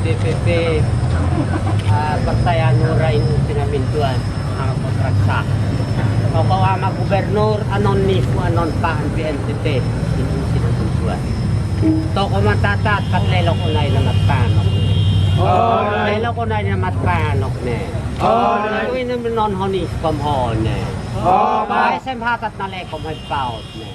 DPP Partai Hanura ini pinamintuan ang kontraksa. O kung ama gubernur anon nifu anon pa ang PNTT ini pinamintuan. To ko matatat kat lelo ko na matpanok. Lelo ko na matpanok ne. Ko ini non honis komhon ne. Ba sem hatat na le kom paut ne.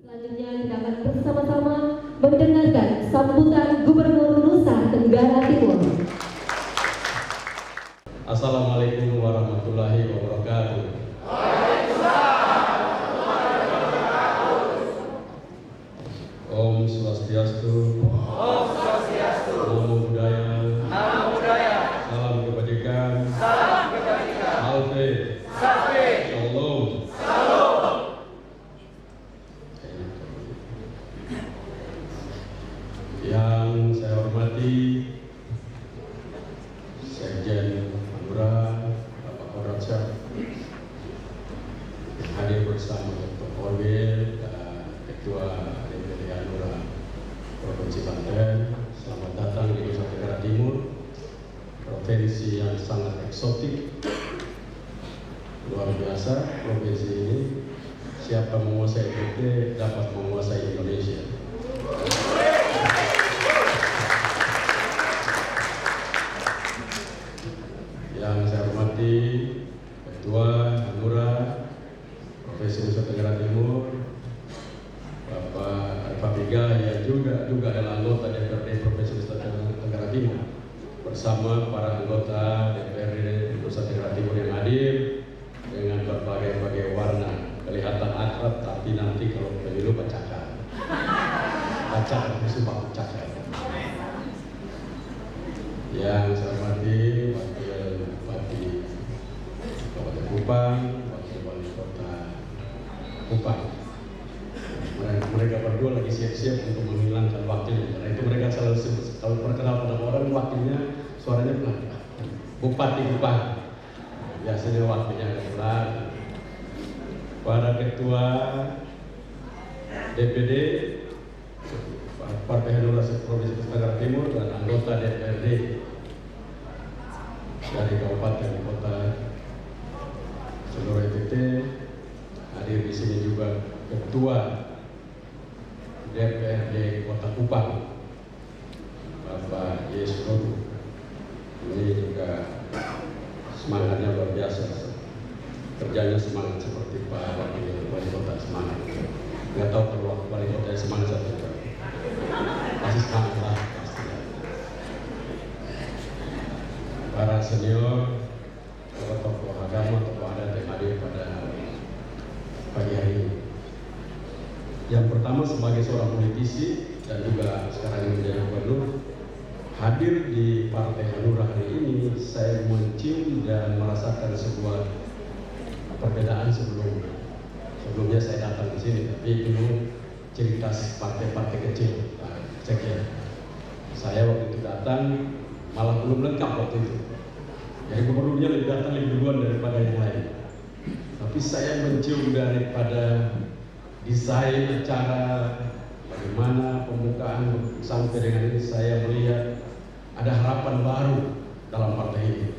Selanjutnya kita akan bersama-sama mendengarkan sambutan Gubernur Nusa Tenggara Timur. Assalamualaikum warahmatullahi wabarakatuh. Om Swastiastu. Om Swastiastu. Namo Buddhaya. Namo Buddhaya. Salam kebajikan. Salam kebajikan. Alfe. Safe. Shalom. Shalom. Yang saya hormati Sekjen Hanura, Bapak Kodratsya, hadir bersama Dr. Orwil dan Ketua DPD Hanura Provinsi Banten. Selamat datang di Nusa Tenggara Timur, provinsi yang sangat eksotik, luar biasa. Provinsi ini siapa menguasai DPD dapat menguasai Indonesia. Yang saya hormati Ketua Hanura Provinsi Nusa Tenggara Timur, Bapak Arfabiga yang juga adalah anggota DPRD Provinsi Nusa Tenggara Timur, bersama para anggota DPRD Nusa Tenggara Timur yang hadir dengan berbagai warna, kelihatan akrab tapi nanti kalau pemilu bacakan sumpah bacakan. Yang saya hormati Wakil Kabupaten Kupang, Wakil Wali Kota Kupang. Mereka berdua lagi siap-siap untuk menghilangkan wakilnya. Karena itu mereka selalu kalau perkenalkan orang wakilnya suaranya pelan. Bupati Kupang, biasanya wakilnya agak pelan. Para Ketua DPD Partai Hanura Provinsi Nusa Tenggara Timur dan anggota DPRD dari kabupaten kota seluruh NTT, hadir di sini juga Ketua DPRD Kota Kupang, Bapak Yesrodu. Ini juga semangatnya luar biasa, kerjanya semangat seperti Pak Wakil Wali Kota semangat. Nggak tahu kalau Wali Kota semangat satu pasti semangat lah. Para senior, para tokoh agama, tokoh adat yang hadir pada pagi hari ini. Yang pertama sebagai seorang politisi dan juga sekarang ini menjadi gubernur, hadir di Partai Hanura hari ini, saya mencium dan merasakan sebuah perbedaan sebelumnya saya datang di sini, tapi dulu cerita partai-partai kecil. Saya waktu itu datang malah belum lengkap waktu itu. Jadi gubernurnya lebih duluan daripada yang lain. Tapi saya mencium daripada desain acara, bagaimana pembukaan sampai dengan ini, saya melihat ada harapan baru dalam partai ini.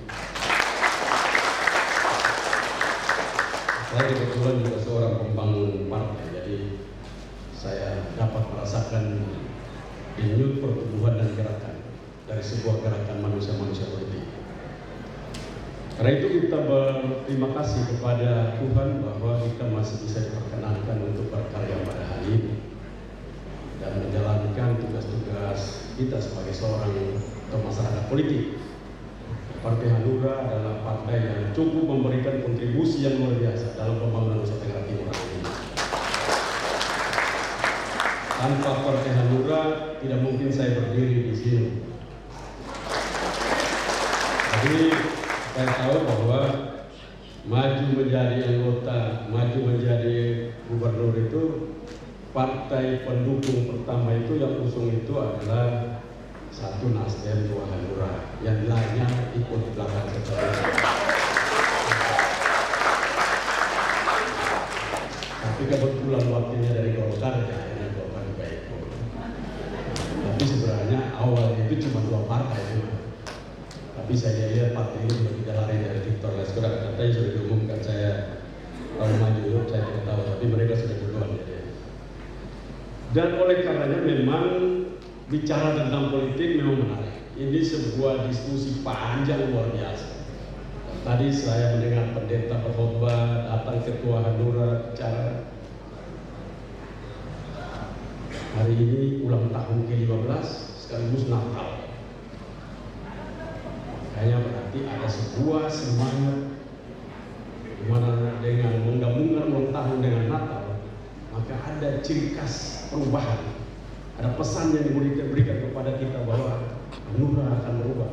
Saya kebetulan juga seorang pembangun partai, jadi saya dapat merasakan denyut pertumbuhan dan gerakan dari sebuah gerakan manusia-manusia politik. Karena itu kita berterima kasih kepada Tuhan bahwa kita masih bisa diperkenankan untuk berkarya pada hari ini dan menjalankan tugas-tugas kita sebagai seorang atau masyarakat politik. Partai Hanura adalah partai yang cukup memberikan kontribusi yang luar biasa dalam pembangunan Nusa Tenggara Timur ini. Tanpa Partai Hanura tidak mungkin saya berdiri di sini. Jadi saya tahu bahwa maju menjadi anggota, maju menjadi gubernur itu partai pendukung pertama itu yang usung itu adalah satu Nasdem, dua Hanura, yang lainnya ikut di belakang seperti itu. Tapi kebetulan waktunya dari Golkar, ya ini Golkar baik. Tapi sebenarnya awalnya itu cuma dua partai itu. Tapi saya lihat partai ini sudah tidak lari dari Victor Laiskodat, katanya sudah diumumkan saya tahun maju, saya tidak tahu, tapi mereka sudah duluan. Dan oleh karenanya memang bicara tentang politik memang menarik. Ini sebuah diskusi panjang luar biasa. Tadi saya mendengar pendeta berkhotbah, datang ketua Hanura bicara. Hari ini ulang tahun ke-15 sekaligus Natal. Makanya berarti ada sebuah semangat di mana dengan menggabungkan ulang tahun dengan Natal, maka ada ciri khas perubahan. Ada pesan yang diberikan kepada kita bahwa Hanura akan berubah.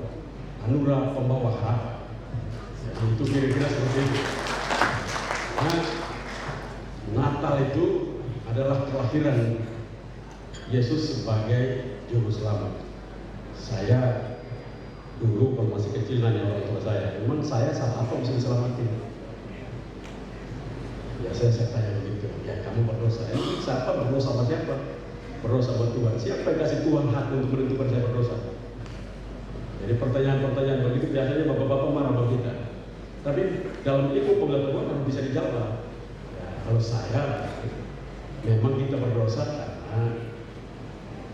Hanura pembawa harapan. Jadi itu kira-kira seperti itu. Nah, Natal itu adalah kelahiran Yesus sebagai juru selamat. Saya dulu kalau masih kecil nanya orang tua saya, memang saya salah apa bisa diselamatin? Ya saya tanya begitu. Ya kamu berdosa. Siapa berdosa sama siapa? Berdosa sama Tuhan. Siapa yang kasih Tuhan hak untuk menentukan saya berdosa? Jadi pertanyaan-pertanyaan begitu biasanya bapak-bapak marah sama kita. Tapi dalam ilmu pengetahuan bisa dijawab. Ya, kalau saya, memang kita berdosa karena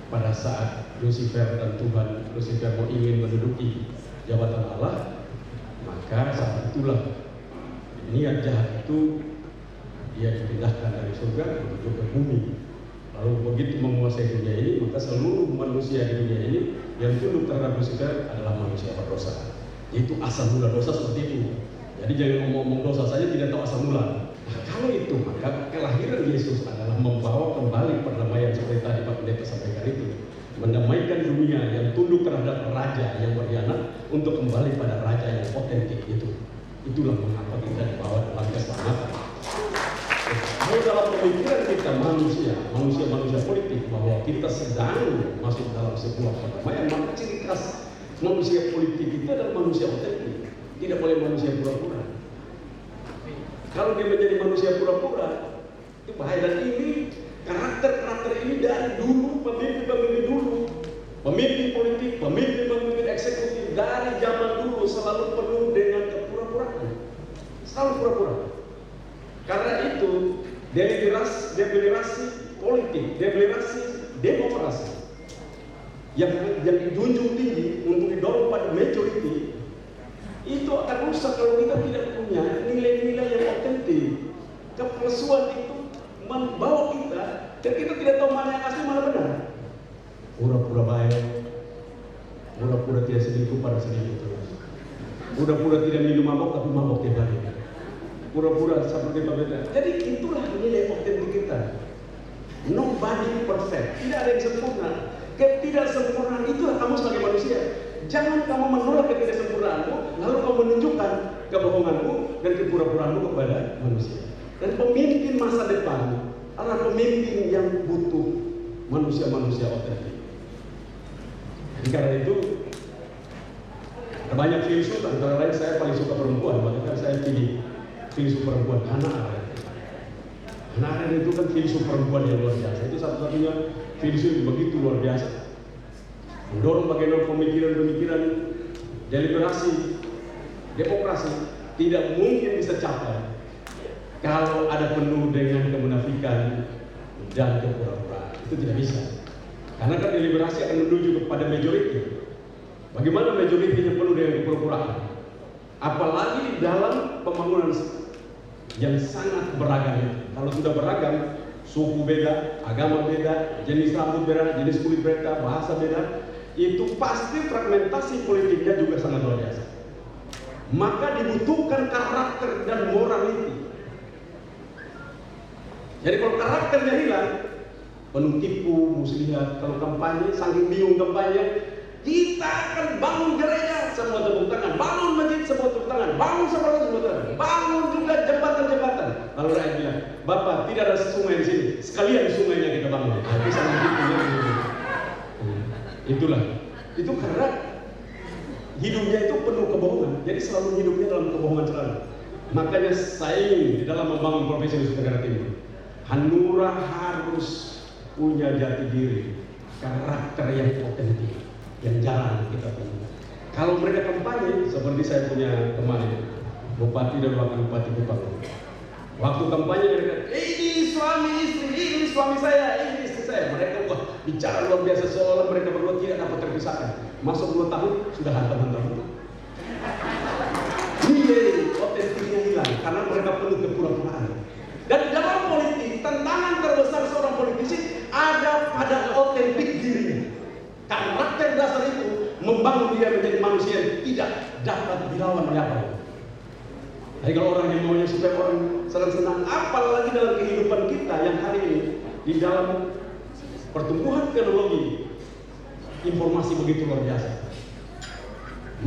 pada saat Lucifer dan Tuhan, Lucifer mau ingin menduduki jabatan Allah, maka saat itulah niat jahat itu dia dipindahkan dari surga menuju ke bumi. Lalu begitu menguasai dunia ini, maka seluruh manusia di dunia ini yang tunduk terhadap Lucifer adalah manusia berdosa. Itu asal mula dosa seperti itu. Jadi jangan ngomong-ngomong dosa saja tidak tahu asal mula. Nah, kalau itu maka kelahiran Yesus adalah membawa kembali perdamaian seperti tadi Pak Pendeta sampaikan itu. Mendamaikan dunia yang tunduk terhadap raja yang berkhianat untuk kembali pada raja yang otentik itu. Itulah mengapa kita dibawa dalam keselamatan. Kalau dalam pemikiran kita manusia politik bahwa kita sedang masuk dalam sebuah perdamaian, maka ciri khas manusia politik itu adalah manusia otentik, tidak boleh manusia pura-pura. Kalau dia menjadi manusia pura-pura, itu bahaya. Dan ini karakter ini dari dulu pemimpin dulu, pemimpin politik, pemimpin eksekutif dari zaman dulu selalu penuh dengan kepura-puraan, selalu pura-pura. Karena itu deliberasi politik, deliberasi demokrasi yang dijunjung tinggi untuk didorong pada majority itu akan rusak kalau kita tidak punya nilai-nilai yang otentik. Kepalsuan itu membawa kita dan kita tidak tahu mana yang asli mana benar. Pura-pura baik, pura-pura tidak selingkuh pada selingkuh terus, pura-pura tidak minum mabok tapi mabok tiap hari, pura-pura seperti berbeda. Jadi itulah nilai otentik kita. Nobody perfect, tidak ada yang sempurna. Ketidaksempurnaan itulah kamu sebagai manusia. Jangan kamu menolak ketidaksempurnaanmu, lalu kamu menunjukkan kebohonganmu dan kepura-puraanmu kepada manusia. Dan pemimpin masa depan adalah pemimpin yang butuh manusia-manusia otentik. Karena itu ada banyak filsuf, antara lain saya paling suka perempuan, makanya saya pilih filsuf perempuan, Hannah Arendt. Hannah Arendt itu kan filsuf perempuan yang luar biasa. Itu satu-satunya filsuf yang begitu luar biasa. Mendorong bagaimana pemikiran-pemikiran deliberasi, demokrasi tidak mungkin bisa capai kalau ada penuh dengan kemunafikan dan kepura-puraan. Itu tidak bisa. Karena kan deliberasi akan menuju kepada majority. Bagaimana majority yang penuh dengan kepura-puraan? Apalagi di dalam pembangunan yang sangat beragam. Kalau sudah beragam, suku beda, agama beda, jenis rambut beda, jenis kulit beda, bahasa beda, itu pasti fragmentasi politiknya juga sangat luar biasa. Maka dibutuhkan karakter dan morality. Jadi kalau karakternya hilang, penuh tipu, muslihat. Kalau kampanye, saking bingung kampanye, kita akan bangun gereja, semua tepuk tangan, bangun masjid, semua tepuk tangan, bangun sekolah, semua tangan, bangun juga jembatan-jembatan. Lalu rakyat bilang, Bapak, tidak ada sungai di sini, sekalian sungainya kita bangun. Bisa itulah, itu karena hidupnya itu penuh kebohongan, jadi selalu hidupnya dalam kebohongan selalu. Makanya saing di dalam membangun provinsi Nusa Tenggara Timur, Hanura harus punya jati diri, karakter yang otentik, yang jarang kita punya. Kalau mereka kampanye, seperti saya punya teman bupati dan wakil bupati Kupang. Waktu kampanye mereka, ini suami istri, ini suami saya, ini istri saya. Mereka wah bicara luar biasa seolah mereka berdua tidak dapat terpisahkan. Masuk 2 tahun sudah hantam-hantam. Nilai otentiknya hilang karena mereka penuh kepura-puraan. Dan di dalam politik, tantangan terbesar seorang politisi ada pada otentik dirinya. Karakter dasar itu membangun dia menjadi manusia yang tidak dapat dilawan oleh apa. Jadi kalau orang yang maunya supaya orang senang-senang, apalagi dalam kehidupan kita yang hari ini di dalam pertumbuhan teknologi, informasi begitu luar biasa.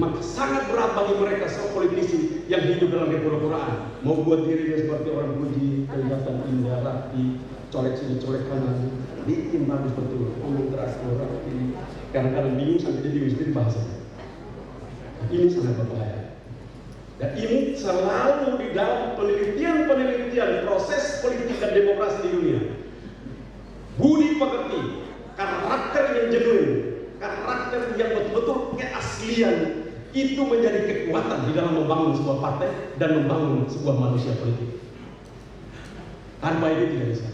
Maka sangat berat bagi mereka seorang politisi yang hidup dalam kepura-puraan, mau buat dirinya seperti orang puji, kelihatan indah, rapi, colek sini, colek kanan, bikin bagus betul, ngomong keras, orang ini kadang-kadang bingung sampai dia bingung sendiri bahasanya. Ini sangat berbahaya. Dan ini selalu di dalam penelitian proses politik dan demokrasi di dunia. Budi pekerti, karakter yang genuine, karakter yang betul-betul keaslian, itu menjadi kekuatan di dalam membangun sebuah partai dan membangun sebuah manusia politik. Tanpa itu tidak bisa.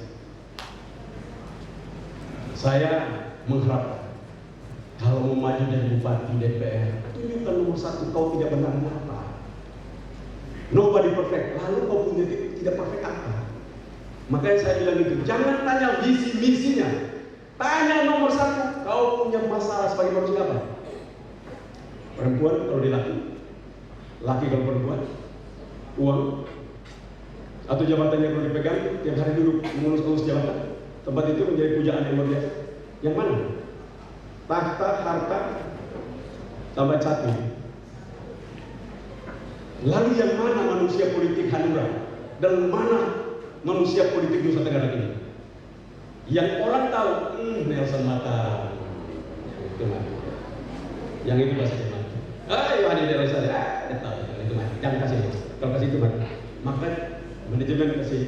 Saya mengharapkan kalau mau maju dari bupati DPR, tunjukkan nomor 1 kau tidak benar apa. Nobody perfect. Lalu kau punya tidak perfect apa? Makanya saya bilang itu, jangan tanya visi misinya. Tanya nomor 1, kau punya masalah sebagai manusia apa? Perempuan kalau dia laki kalau perempuan, uang, atau jabatannya kalau dipegang, tiap hari duduk mengurus jabatan, tempat itu menjadi pujaan yang luar biasa. Yang mana? Tahta, harta, tambah satu. Lalu yang mana manusia politik Hanura dan mana manusia politik Nusa Tenggara ini? Yang orang tahu, Nelson Mata, itu mati. Yang itu bahasa Jerman. Yohani Nelson, dia tahu itu mati. Jangan kasih, kalau kasih itu mati. Maka manajemen kasih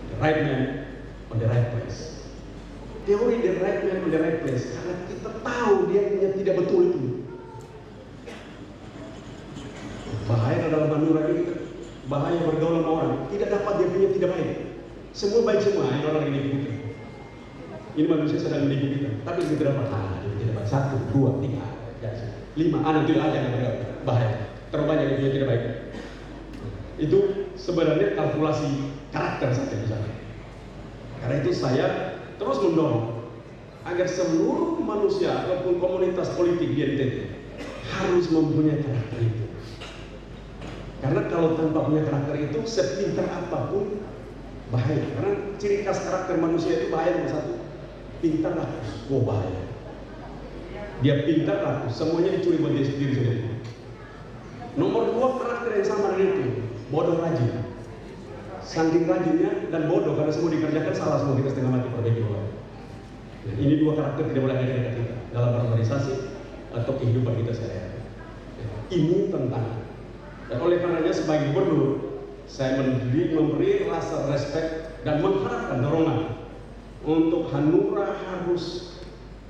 the right man on the right place. Teori the right man on the right place karena kita tahu dia punya tidak betul itu. Bahaya dalam Hanura ini, bahaya bergaul sama orang, tidak dapat dia punya tidak baik. Semua baik semua, ini orang ini kita. Ini manusia sedang menipu kita, tapi kita dapat tidak baik. 1, 2, 3, 5, anak tidak ada yang bergaul, bahaya. Terlalu banyak yang punya tidak baik. Itu sebenarnya kalkulasi karakter saja misalnya. Karena itu saya terus mendorong agar seluruh manusia ataupun komunitas politik di NTT harus mempunyai karakter itu. Karena kalau tanpa punya karakter itu, sepintar apapun bahaya. Karena ciri khas karakter manusia itu bahaya nomor 1, pintar rakus. Bahaya. Dia pintar rakus, semuanya dicuri buat dia sendiri. Nomor 2 karakter yang sama dengan itu, bodoh rajin. Saking rajinnya dan bodoh karena semua dikerjakan salah semua, kita setengah mati perbaiki orang. Nah, ini 2 karakter tidak boleh ada di kita dalam berorganisasi atau kehidupan kita sehari-hari. Ini tentang. Dan oleh karenanya sebagai gubernur, saya memberi rasa respect dan mengharapkan dorongan untuk Hanura harus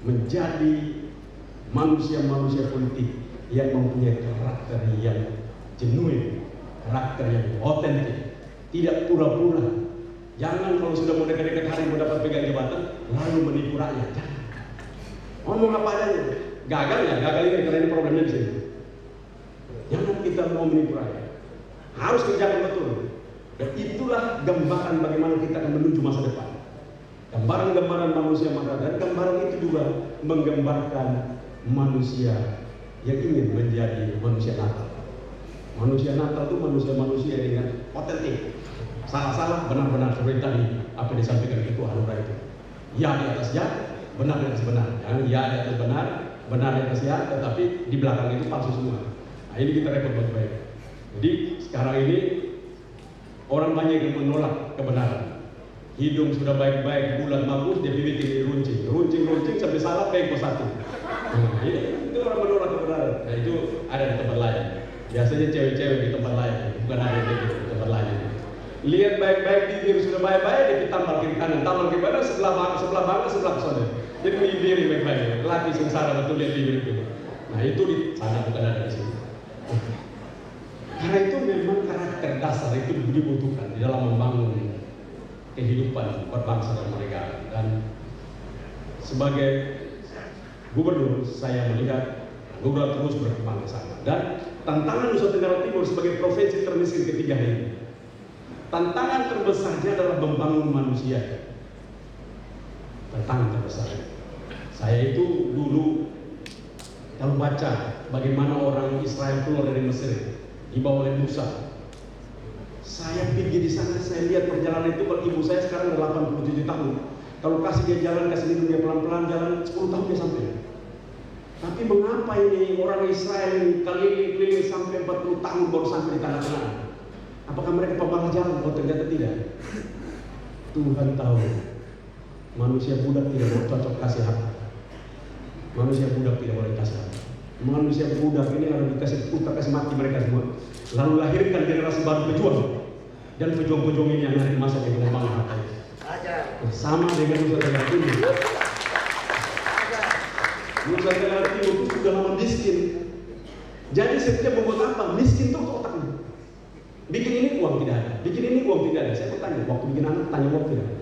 menjadi manusia-manusia politik yang mempunyai karakter yang genuine, karakter yang otentik, tidak pura-pura. Jangan kalau sudah mau dekat-dekat hari mau dapat pegang jabatan, lalu menipu rakyat. Jangan. Ngomong apa adanya. Gagal ini karena ini problemnya di sini. Jangan kita mau menipu rakyat. Harus kerjakan betul. Dan itulah gambaran bagaimana kita akan menuju masa depan. gambaran-gambaran manusia maka, dan gambaran itu juga menggambarkan manusia yang ingin menjadi manusia Natal. Manusia Natal itu manusia-manusia dengan otentik. Salah-salah, benar-benar seperti tadi apa yang disampaikan Ketua Hanura itu. Ya di atas ya, benar di atas benar. Ya di atas benar, benar di atas ya, tetapi di belakang itu palsu semua. Nah ini kita repot baik-baik. Jadi sekarang ini orang banyak yang menolak kebenaran. Hidung sudah baik-baik, bulan bagus, dia bikin runcing, sampai salah pengko satu. Nah, itu orang menolak kebenaran. Nah itu ada di tempat lain. Biasanya cewek-cewek di tempat lain, bukan ada di tempat lain. Lihat baik-baik, bibir sudah baik-baik, ditambal kiri kanan, tambal kiri kanan, sebelah bangga, sebelah kesana. Jadi bibir baik-baik, laki sengsara betul lihat bibir itu. Nah itu di sana, bukan ada di sini. Karena itu memang karakter dasar itu dibutuhkan di dalam membangun kehidupan berbangsa dan bernegara. Dan sebagai gubernur, saya melihat Hanura terus berkembang ke sana. Dan tantangan Nusa Tenggara Timur sebagai provinsi termiskin ketiga ini, tantangan terbesarnya adalah membangun manusia. Tantangan terbesarnya. Saya itu dulu kalau baca bagaimana orang Israel keluar dari Mesir dibawa oleh Musa, saya pergi di sana, saya lihat perjalanan itu. Kalau ibu saya sekarang 87 tahun, kalau kasih dia jalan, kasih minum dia pelan-pelan jalan, 10 tahun dia sampai. Tapi mengapa ini orang Israel ini keliling-keliling sampai 40 tahun baru sampai di tanah Kanaan? Apakah mereka pemalas jalan? Oh ternyata tidak. Tuhan tahu. Manusia budak tidak boleh cocok kasih hak. Manusia budak tidak boleh kasih hak. Manusia budak ini harus dikasih putar, kasih mati mereka semua. Lalu lahirkan generasi baru pejuang. Dan pejuang-pejuang ini yang nanti masuk ke pengembangan harta. Sama dengan Nusa Tenggara Timur. Nusa Tenggara Timur itu sudah lama miskin. Jadi setiap membuat apa? Miskin terus otaknya. Bikin ini uang tidak ada, bikin ini uang tidak ada. Saya bertanya, waktu bikin anak tanya uang tidak ada.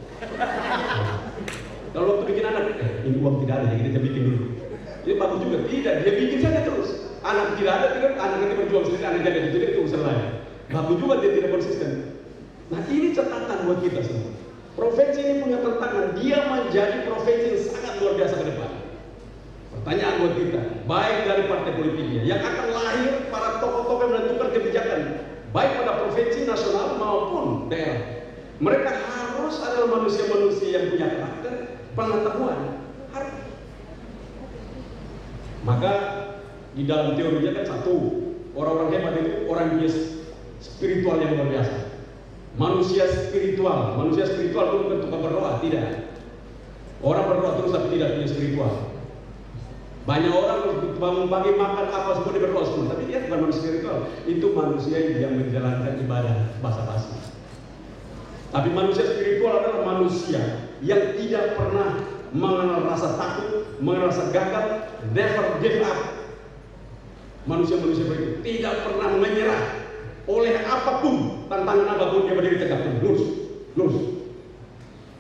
Kalau waktu bikin anak, ini uang tidak ada, jadi kita bikin dulu. Jadi bagus juga, tidak, dia bikin saja terus. Anak tidak ada, tidak, anak nanti berjuang sendiri, anak jaga jadi itu urusan lain. Bagus juga dia tidak konsisten. Nah ini catatan buat kita semua. Provinsi ini punya tantangan, dia menjadi provinsi yang sangat luar biasa ke depan. Pertanyaan buat kita, baik dari partai politiknya, yang akan lahir para tokoh-tokoh yang menentukan kebijakan, baik pada provinsi, nasional maupun daerah. Mereka harus adalah manusia-manusia yang punya karakter, pengetahuan, harus. Maka di dalam teorinya kan satu, orang-orang hebat itu orang yang punya spiritual yang luar biasa. Manusia spiritual itu bukan tukang berdoa, tidak. Orang berdoa terus tapi tidak punya spiritual. Banyak orang bangun pagi makan apa semua dia berdoa semua, tapi dia bukan manusia spiritual. Itu manusia yang menjalankan ibadah basa-basi. Tapi manusia spiritual adalah manusia yang tidak pernah mengenal rasa takut, mengenal rasa gagal, never give up. Manusia-manusia seperti itu tidak pernah menyerah oleh apapun, tantangan apapun, dia berdiri tegak, lurus.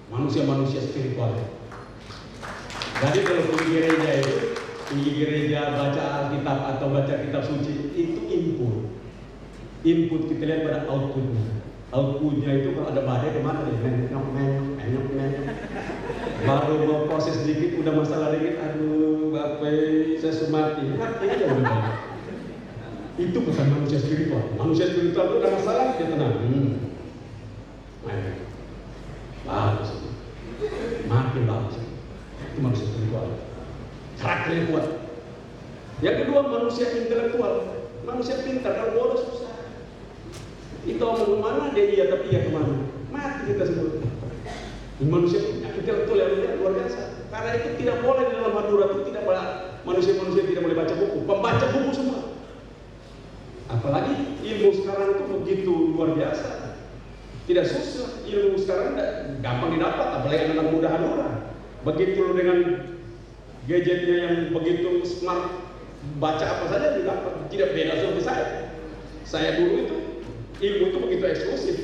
Manusia-manusia spiritual. Jadi kalau pergi gereja baca Alkitab atau baca kitab suci itu input kita lihat pada outputnya itu. Kalau ada badai kemana nih, men. Baru mau proses sedikit udah masalah dikit, aduh bapak saya sumati, aja udah. Itu bukan manusia spiritual. Manusia spiritual itu ada masalah dia tenang. Bagus, makin bagus. Itu manusia spiritual. Karakternya kuat. Yang kedua manusia intelektual, manusia pintar. Kalau bodoh susah. Itu omong kemana dia iya tapi iya kemana? Mati kita semua. Ini manusia intelektual yang luar biasa. Karena itu tidak boleh di dalam Hanura itu tidak boleh manusia-manusia tidak boleh baca buku, pembaca buku semua. Apalagi ilmu sekarang itu begitu luar biasa. Tidak susah, ilmu sekarang gampang didapat, apalagi anak muda Hanura. Begitu dengan gadgetnya yang begitu smart, baca apa saja didapat, tidak beda seperti saya. Saya dulu itu ilmu itu begitu eksklusif,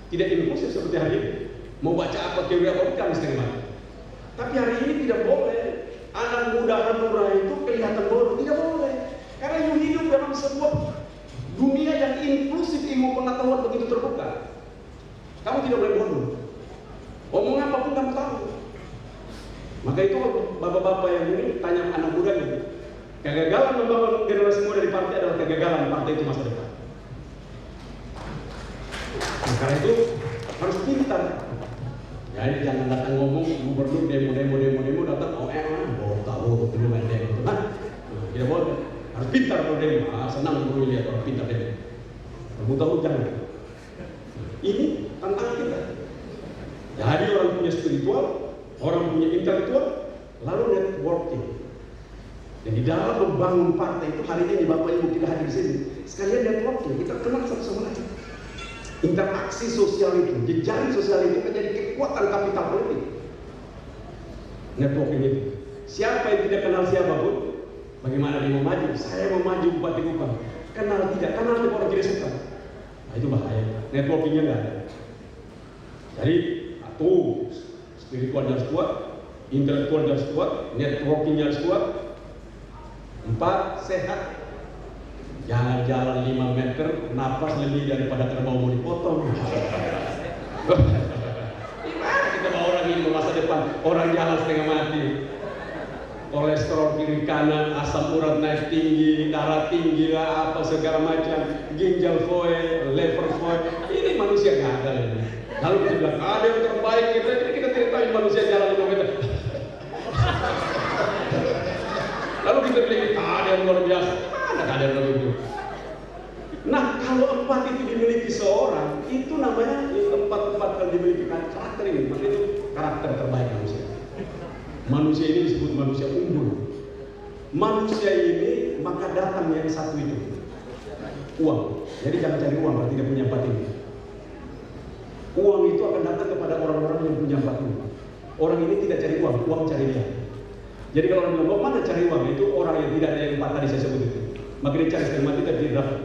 tidak inklusif seperti hari ini. Mau baca apa teori apa kita mesti mati. Tapi hari ini tidak boleh. Anak muda Hanura itu kelihatan bodoh, tidak boleh. Karena hidup dalam sebuah dunia yang inklusif, ilmu pengetahuan begitu terbuka. Kamu tidak boleh bodoh. Omong apapun kamu tahu. Maka itu bapak-bapak yang ini tanya anak mudanya, kegagalan membangun generasi muda di partai adalah kegagalan partai itu masa depan. Nah, karena itu harus pintar. Jadi jangan datang ngomong gubernur demo datang tahu belum ada demo. Nah, tidak boleh. Harus pintar kalau demo. Senang dulu lihat orang pintar demo. Tahu jangan. Ini tantangan kita. Jadi orang punya spiritual, orang punya intelektual, lalu networking. Dan di dalam membangun partai itu hari ini Bapak Ibu tidak hadir di sini. Sekalian networking, kita kenal satu sama lain. Interaksi sosial itu, jejaring sosial itu menjadi kekuatan kapital politik. Networking itu. Siapa yang tidak kenal siapapun, bagaimana dia mau maju? Saya mau maju Bupati Kupang. Kenal tidak, kenal itu orang tidak suka. Nah itu bahaya. Networkingnya nggak ada. Jadi, spiritualnya harus kuat, intelektualnya harus kuat, networkingnya harus kuat. 4, sehat. Jangan jalan 5 meter, napas lebih daripada kerbau mau dipotong. Gimana kita bawa orang ini ke masa depan? Orang jalan setengah mati. Kolesterol kiri kanan, asam urat naik tinggi, darah tinggi, apa segala macam, ginjal foil, liver foil. Ini manusia nggak ada ini. Lalu kita bilang ada yang terbaik, kita tidak tahu manusia jalan 5 meter. Lalu kita bilang ada yang luar biasa, ada yang luar biasa. Nah kalau 4 itu dimiliki seorang, itu namanya 4 kalau dimiliki karakter ini, maka itu karakter terbaik manusia. Manusia ini disebut manusia unggul. Manusia ini maka datang yang satu itu, uang. Jadi jangan cari uang kalau tidak punya 4 ini. Uang itu akan datang kepada orang-orang yang punya 4 ini. Orang ini tidak cari uang, uang cari dia. Jadi kalau orang bilang, mana cari uang? Itu orang yang tidak ada yang 4 tadi saya sebut itu. Maka dia cari setengah mati dan tidak dapat.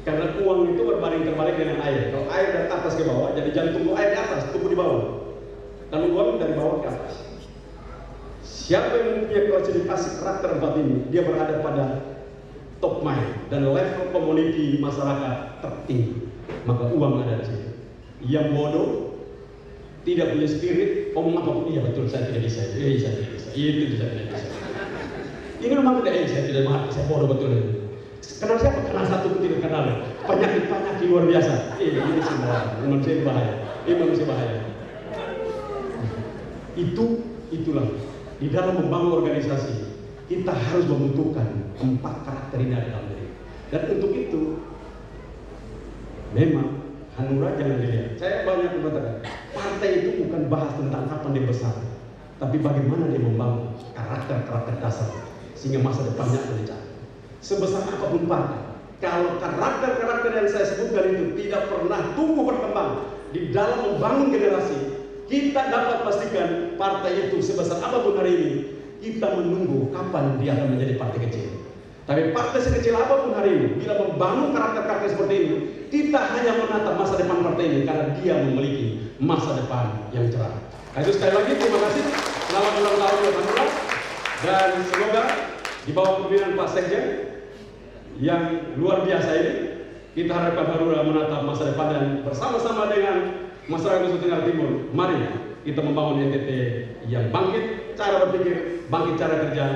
Karena uang itu berbanding terbalik dengan air. Kalau air dari atas ke bawah, jadi jangan tunggu air di atas, tunggu di bawah. Lalu uang dari bawah ke atas. Siapa yang mempunyai klasifikasi karakter 4 ini, dia berada pada top mind dan level community masyarakat tertinggi. Maka uang ada di sini. Yang bodoh, tidak punya spirit, ngomong apapun, iya betul saya tidak bisa, saya tidak bisa, itu saya tidak bisa. Ini memang tidak, saya tidak mau, saya bodoh betul. Kenal siapa? Kenal satu pun tidak kenal. Penyakit luar biasa. Ini semua manusia bahaya. Ini manusia bahaya. Itulah di dalam membangun organisasi kita harus membutuhkan 4 karakter ini ada dalam diri. Dan untuk itu memang Hanura jangan dilihat. Saya banyak mengatakan partai itu bukan bahas tentang kapan dia besar, tapi bagaimana dia membangun karakter-karakter dasar sehingga masa depannya akan dicapai. Sebesar apapun partai, kalau karakter-karakter yang saya sebutkan itu tidak pernah tumbuh berkembang di dalam membangun generasi, kita dapat pastikan partai itu sebesar apapun hari ini, kita menunggu kapan dia akan menjadi partai kecil. Tapi partai sekecil apapun hari ini, bila membangun karakter-karakter seperti ini, kita hanya menatap masa depan partai ini karena dia memiliki masa depan yang cerah. Nah, itu sekali lagi terima kasih, selamat ulang tahun Hanura, dan semoga di bawah pimpinan Pak Sekjen yang luar biasa ini, kita harapkan Hanura menatap masa depan dan bersama-sama dengan masyarakat Nusa Tenggara Timur, mari kita membangun NTT yang bangkit cara berpikir, bangkit cara kerja,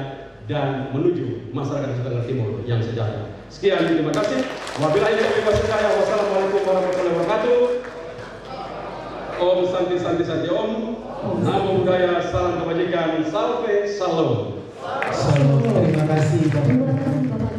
dan menuju masyarakat Nusa Tenggara Timur yang sejahtera. Sekian, terima kasih. Wabillahi taufiq wal hidayah. Wassalamualaikum warahmatullahi wabarakatuh. Om Santi Santi Santi Om. Namo Buddhaya, salam kebajikan, salve, salam. Terima kasih Bapak.